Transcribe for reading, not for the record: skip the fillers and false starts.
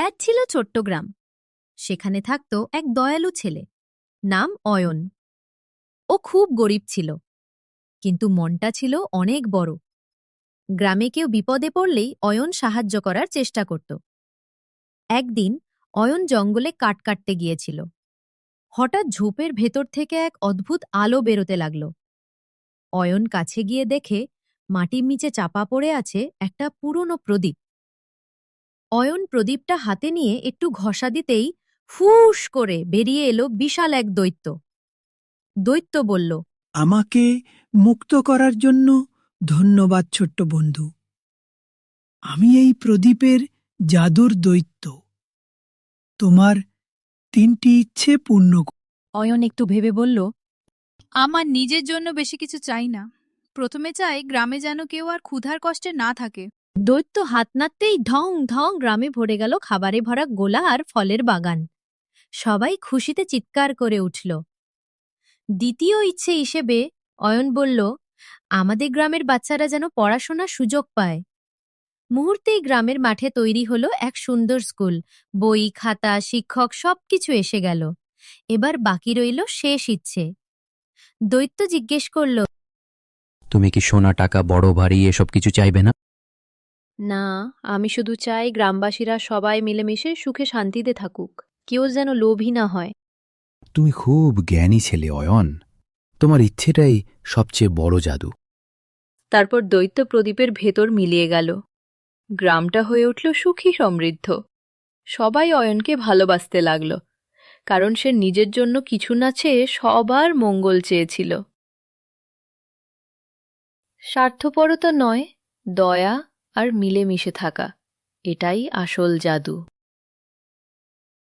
এক ছিল ছোট্ট গ্রাম। সেখানে থাকত এক দয়ালু ছেলে, নাম অয়ন। ও খুব গরিব ছিল, কিন্তু মনটা ছিল অনেক বড়। গ্রামে কেউ বিপদে পড়লেই অয়ন সাহায্য করার চেষ্টা করত। একদিন অয়ন জঙ্গলে কাঠ কাটতে গিয়েছিল। হঠাৎ ঝোপের ভেতর থেকে এক অদ্ভুত আলো বেরোতে লাগল। অয়ন কাছে গিয়ে দেখে মাটির নিচে চাপা পড়ে আছে একটা পুরনো প্রদীপ। অয়ন প্রদীপটা হাতে নিয়ে একটু ঘষা দিতেই ফুস করে বেরিয়ে এলো বিশাল এক দৈত্য। দৈত্য বলল, আমাকে মুক্ত করার জন্য ধন্যবাদ ছোট্ট বন্ধু। আমি এই প্রদীপের জাদুর দৈত্য। তোমার 3টি ইচ্ছে পূর্ণ অয়ন একটু ভেবে বলল, আমার নিজের জন্য বেশি কিছু চাই না। প্রথমে চাই গ্রামে যেন কেউ আর ক্ষুধার কষ্টে না থাকে। দৈত্য হাত নাড়তেই ঢং ঢং গ্রামে ভরে গেল খাবারে ভরা গোলা আর ফলের বাগান। সবাই খুশিতে চিৎকার করে উঠল। দ্বিতীয় ইচ্ছে হিসেবে অয়ন বলল, আমাদের গ্রামের বাচ্চারা যেন পড়াশোনার সুযোগ পায়। মুহূর্তেই গ্রামের মাঠে তৈরি হলো এক সুন্দর স্কুল। বই, খাতা, শিক্ষক সবকিছু এসে গেল। এবার বাকি রইল শেষ ইচ্ছে। দৈত্য জিজ্ঞেস করল, তুমি কি সোনা, টাকা, বড় বাড়ি এসব কিছু চাইবে না? না, আমি শুধু চাই গ্রামবাসীরা সবাই মিলেমিশে সুখে শান্তিতে থাকুক, কেউ যেন লোভী না হয়। তুমি খুব জ্ঞানী ছেলে অয়ন। তোমার ইচ্ছেটাই সবচেয়ে বড় জাদু। তারপর দৈত্য প্রদীপের ভেতর মিলিয়ে গেল। গ্রামটা হয়ে উঠল সুখী সমৃদ্ধ। সবাই অয়নকে ভালোবাসতে লাগল, কারণ সে নিজের জন্য কিছু না চেয়ে সবার মঙ্গল চেয়েছিল। স্বার্থপরতা নয়, দয়া আর মিলেমিশে থাকা, এটাই আসল জাদু।